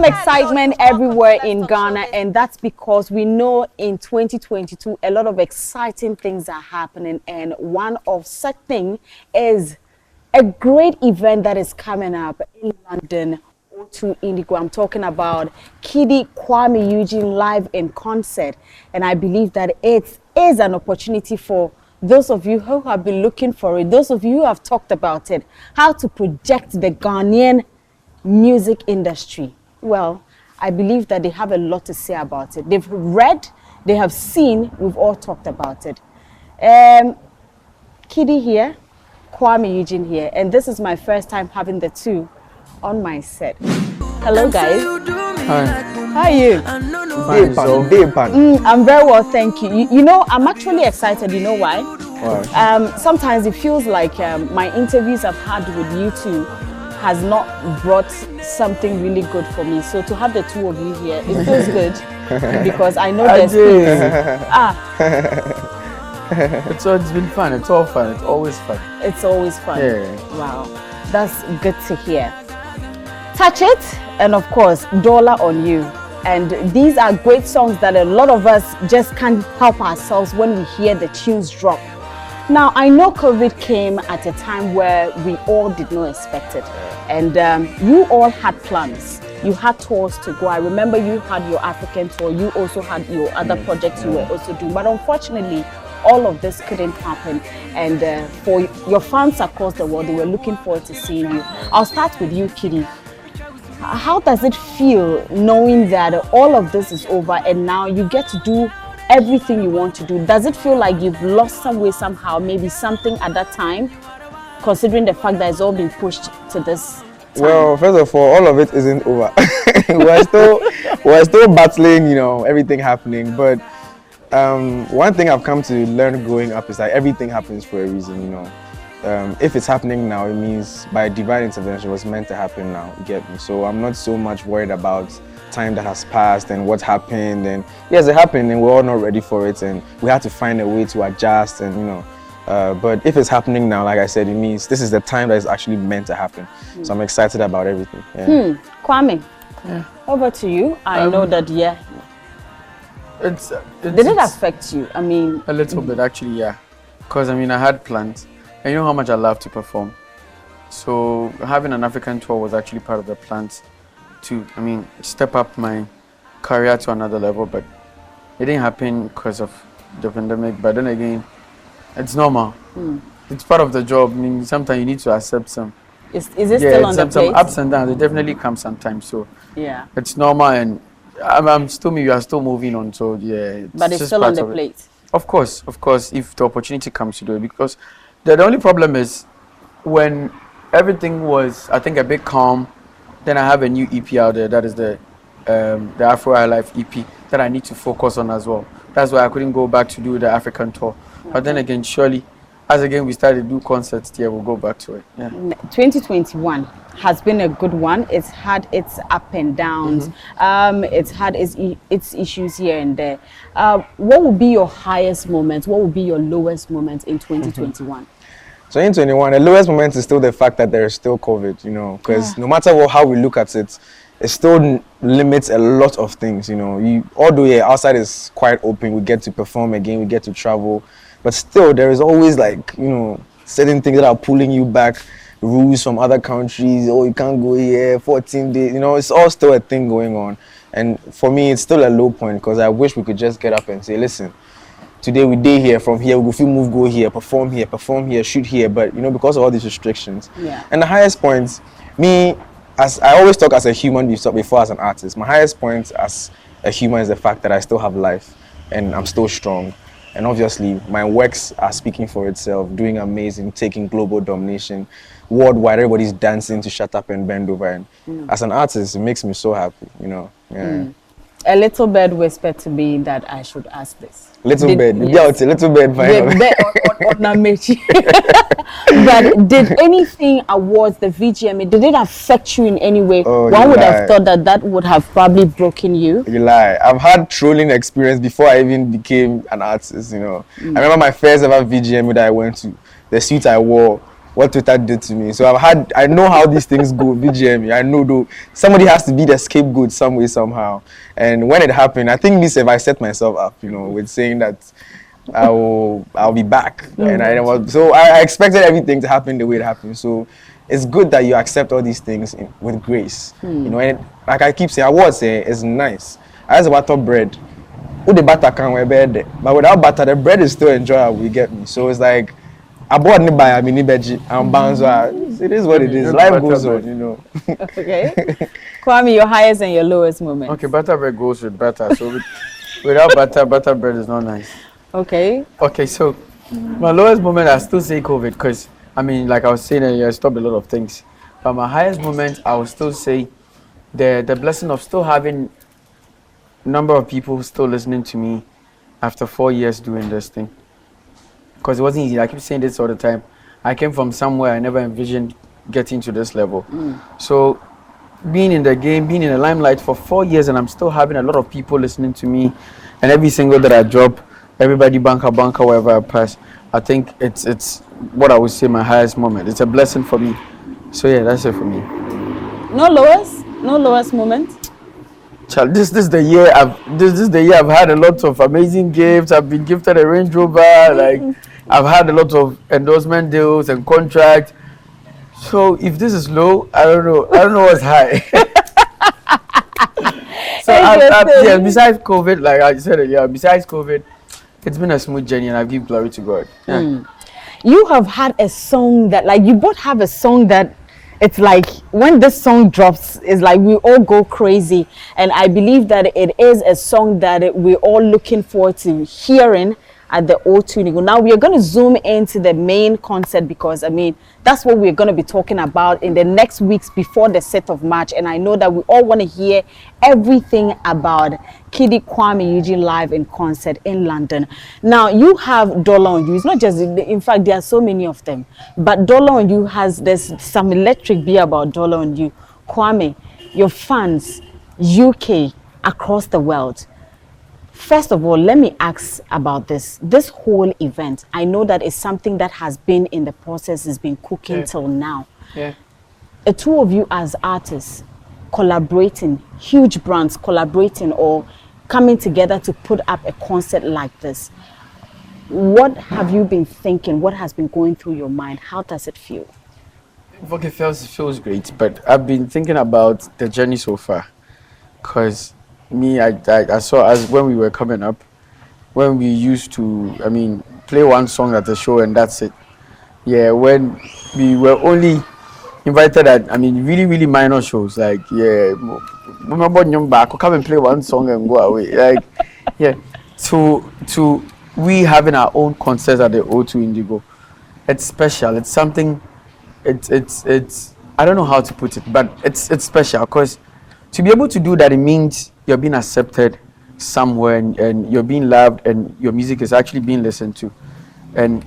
some excitement everywhere in Ghana, and that's because we know in 2022 a lot of exciting things are happening, and one of such thing is a great event that is coming up in London, O2 Indigo. I'm talking about Kidi Kuami Eugene live in concert, and I believe that it is an opportunity for those of you who have been looking for it, those of you who have talked about it, how to project the Ghanaian music industry. Well, I believe that they have a lot to say about it. They've read, they have seen, we've all talked about it. Kidi here, Kuami Eugene here, and this is my first time having the two on my set. Hello guys. Hi. How are you? I'm very well, thank you. You know, I'm actually excited. You know why? Why? Sometimes it feels like my interviews I've had with you two has not brought something really good for me. So to have the two of you here, it feels good because I know there's It's been fun. It's all fun. It's always fun. It's always fun. Yeah. Wow, that's good to hear. Touch It, and of course, Dollar on You. And these are great songs that a lot of us just can't help ourselves when we hear the tunes drop. Now, I know COVID came at a time where we all did not expect it. And you all had plans. You had tours to go. I remember you had your African tour. You also had your other projects you were also doing. But unfortunately, all of this couldn't happen. And for your fans across the world, they were looking forward to seeing you. I'll start with you, Kidi. How does it feel knowing that all of this is over and now you get to do everything you want to do? Does it feel like you've lost some way somehow, maybe something at that time, considering the fact that it's all been pushed to this time? Well, first of all of it isn't over. we're still battling, you know, everything happening. But one thing I've come to learn growing up is that everything happens for a reason, you know. If it's happening now, it means by divine intervention it was meant to happen now, you get me? So I'm not so much worried about time that has passed and what happened. And yes, it happened and we're all not ready for it, and we had to find a way to adjust, and you know. But if it's happening now, like I said, it means this is the time that is actually meant to happen. So I'm excited about everything. Yeah. Kwame, over to you. I know that, It's did it affect you? I mean, a little bit actually, yeah. Because I mean, I had plans. And you know how much I love to perform. So having an African tour was actually part of the plans to, I mean, step up my career to another level, but it didn't happen because of the pandemic. But then again, it's normal. It's part of the job. I mean, sometimes you need to accept some. Is it still on the plate? Some ups and downs. It definitely comes sometimes. So yeah, it's normal, and I'm still me. You are still moving on. So yeah, but it's still on the plate. Of course, if the opportunity comes to do it, because the only problem is when everything was, I think, a bit calm, then I have a new EP out there. That is the Afro High Life EP that I need to focus on as well. That's why I couldn't go back to do the African tour. But then again, surely, as again we started to do concerts here, we'll go back to it. Yeah. 2021 has been a good one. It's had its up and downs. It's had its issues here and there. What would be your highest moments? What would be your lowest moments in 2021? So in 2021, the lowest moment is still the fact that there is still COVID, you know, because no matter how we look at it, it still limits a lot of things, you know. Although outside is quite open, we get to perform again, we get to travel, but still there is always, like, you know, certain things that are pulling you back, rules from other countries. Oh, you can't go here, 14 days, you know. It's all still a thing going on, and for me it's still a low point, because I wish we could just get up and say, listen, today we day here, from here we go here, perform here, shoot here. But you know, because of all these restrictions. And the highest point, me, as I always talk as a human before as an artist, my highest point as a human is the fact that I still have life and I'm still strong. And obviously my works are speaking for itself, doing amazing, taking global domination worldwide. Everybody's dancing to Shut Up and Bend Over, and as an artist it makes me so happy, you know. A little bird whispered to me that I should ask this. Little bird, yes. Little bird, But did anything awards the VGMA, did it affect you in any way? One would have thought that would have probably broken you. You lie. I've had trolling experience before I even became an artist, you know. I remember my first ever VGMA that I went to, the suit I wore what Twitter did to me. So I know how these things go, BGM. I know though somebody has to be the scapegoat some way, somehow. And when it happened, I think if I set myself up, with saying that I'll be back. And I expected everything to happen the way it happened. So it's good that you accept all these things with grace. And like I keep saying, I was saying, it's nice. As a butter bread, the butter can wear bed, but without butter, the bread is still enjoyable. You get me? So it's like I bought it by a mini veggie and bounce. It is what it is. Life goes on, Okay. Kuami, your highest and your lowest moment. Okay, butter bread goes with butter. So without butter bread is not nice. Okay. Okay, so my lowest moment, I still say COVID, because like I was saying, I stopped a lot of things. But my highest moment, I would still say the blessing of still having number of people still listening to me after 4 years doing this thing. Because it wasn't easy. I keep saying this all the time. I came from somewhere I never envisioned getting to this level. So being in the game, being in the limelight for 4 years, and I'm still having a lot of people listening to me, and every single that I drop, everybody banker wherever I pass, I think it's what I would say my highest moment. It's a blessing for me. So yeah, that's it for me. No lowest moment. Child, this is the year I've had a lot of amazing gifts. I've been gifted a Range Rover. Like I've had a lot of endorsement deals and contracts. So if this is low, I don't know what's high. So besides COVID, like I said earlier, besides COVID, it's been a smooth journey, and I give glory to God. Yeah. You have had a song that, like, you both have a song that it's like when this song drops, it's like we all go crazy. And I believe that it is a song that we're all looking forward to hearing at the O2 Indigo. Now we are going to zoom into the main concert, because that's what we're going to be talking about in the next weeks before the 7th of March. And I know that we all want to hear everything about Kidi and Kuami Eugene live in concert in London. Now you have Dollar on You. It's not just, in fact, there are so many of them, but Dollar on You there's some electric beer about Dollar on You. Kuami, your fans, UK, across the world. First of all, let me ask about this whole event. I know that it's something that has been in the process, has been cooking till now. Yeah. The two of you as artists collaborating, huge brands collaborating or coming together to put up a concert like this. What have you been thinking? What has been going through your mind? How does it feel? Okay, it feels great, but I've been thinking about the journey so far, because I saw as when we were coming up, when we used to, play one song at the show and that's it. Yeah, when we were only invited at, really, really minor shows, like, yeah, come and play one song and go away. Like, yeah, to we having our own concerts at the O2 Indigo, it's special. It's something, it's I don't know how to put it, but it's special, because to be able to do that, it means you're being accepted somewhere, and you're being loved, and your music is actually being listened to. And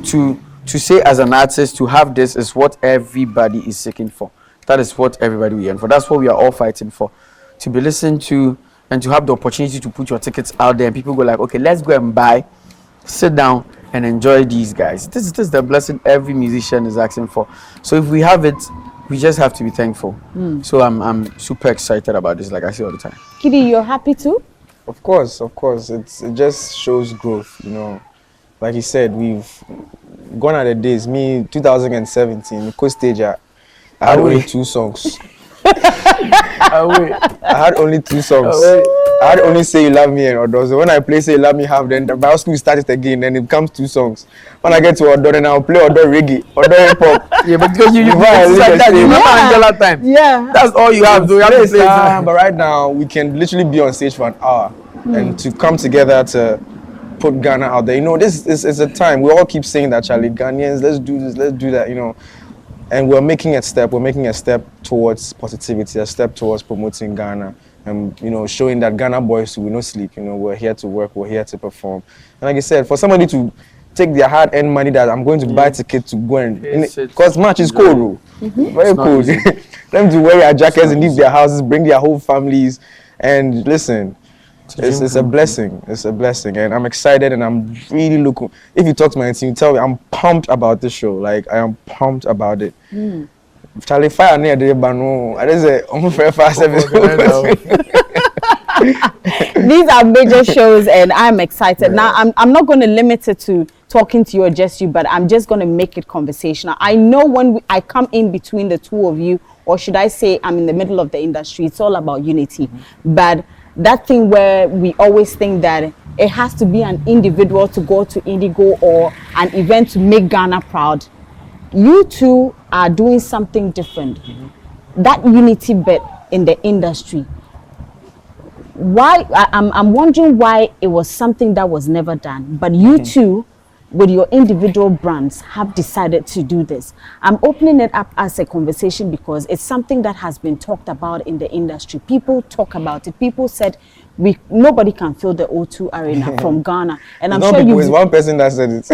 to say as an artist, to have this is what everybody is seeking for. That is what everybody we yearn for. That's what we are all fighting for. To be listened to, and to have the opportunity to put your tickets out there, and people go like, okay, let's go and buy, sit down and enjoy these guys. This is the blessing every musician is asking for. So if we have it, we just have to be thankful. So I'm super excited about this, like I say all the time. Kidi, you're happy too? Of course. It just shows growth, Like you said, we've gone at the days. Me, 2017, co-stage, I had only 2 songs. I had only 2 songs. I had only Say You Love Me and Odo. So when I play Say You Love Me half, then the Bible school started again, then it becomes 2 songs. When I get to Odo, then I'll play Odo reggae, Odo hip hop. Yeah, but because you like that, you remember Angela time. Yeah. That's all you have to do. You have to play. But right now, we can literally be on stage for an hour and to come together to put Ghana out there. This is a time. We all keep saying that, Charlie, Ghanaians, let's do this, let's do that, And we're making a step towards positivity, a step towards promoting Ghana. And, showing that Ghana boys will not sleep. We're here to work, we're here to perform. And like I said, for somebody to take their hard-earned money that I'm going to buy a ticket to go and... Because March is cold, very cold. Them to wear their jackets and leave their houses, bring their whole families. And listen, It's a blessing. It's a blessing, and I'm excited, and I'm really looking. If you talk to my team, tell me I'm pumped about this show. Like I am pumped about it. Charlie Fire near the Bano. I just say I'm fair fast service. These are major shows, and I'm excited. Now, I'm not going to limit it to talking to you or just you, but I'm just going to make it conversational. I know when I come in between the two of you, or should I say I'm in the middle of the industry, it's all about unity. But that thing where we always think that it has to be an individual to go to Indigo or an event to make Ghana proud, you two are doing something different. That unity bit in the industry, why I'm wondering why it was something that was never done, but you two with your individual brands have decided to do this. I'm opening it up as a conversation because it's something that has been talked about in the industry. People talk about it. People said nobody can fill the O2 Arena from Ghana, and I'm sure people, it's one person that said it.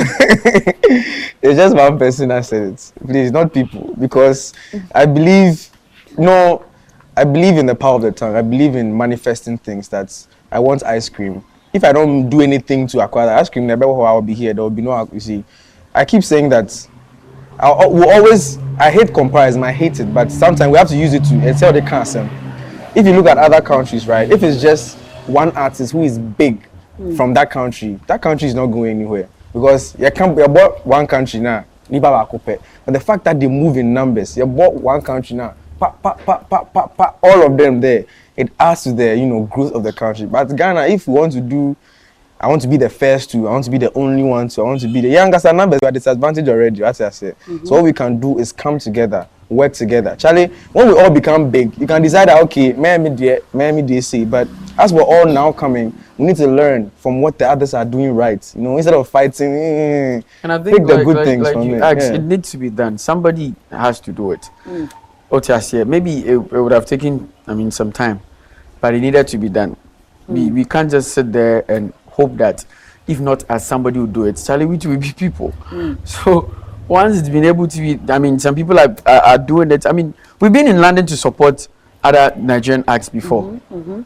It's just one person that said it. Please, not people, because I believe in the power of the tongue. I believe in manifesting things. That I want ice cream. If I don't do anything to acquire the ice cream, I'll be here. There will be no. You see, I keep saying that. I hate comparison. I hate it, but sometimes we have to use it to tell the cancer. If you look at other countries, right? If it's just one artist who is big from that country is not going anywhere, because you bought one country now. But the fact that they move in numbers, you bought one country now. All of them there, it adds to the growth of the country. But Ghana, if we want to do, I want to be the first to, I want to be the only one to, I want to be the youngest, numbers, we are disadvantaged already, as I said. So what we can do is come together, work together. Charlie, when we all become big, you can decide that, okay, maybe say, but as we're all now coming, we need to learn from what the others are doing right. Instead of fighting, and I think pick the good things from it. It needs to be done. Somebody has to do it. Maybe it would have taken, some time, but it needed to be done. We can't just sit there and hope that if not as somebody would do it, Charlie, which will be people. So once it's been able to be, some people are doing it. We've been in London to support other Nigerian acts before.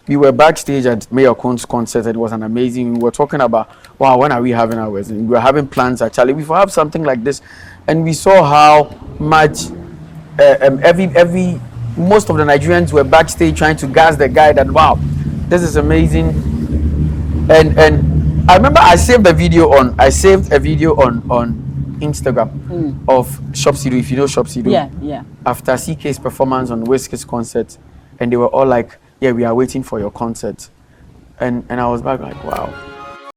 We were backstage at Mayor Kohn's concert. It was an amazing. We were talking about, wow, when are we having ours? And we were having plans actually. We will have something like this, and we saw how much most of the Nigerians were backstage trying to gas the guy that, wow, this is amazing. And I remember I saved a video on Instagram of Shopsido, if you know Shopsido. Yeah. After CK's performance on Wizkid's concert, and they were all like, yeah, we are waiting for your concert. And I was back like, wow.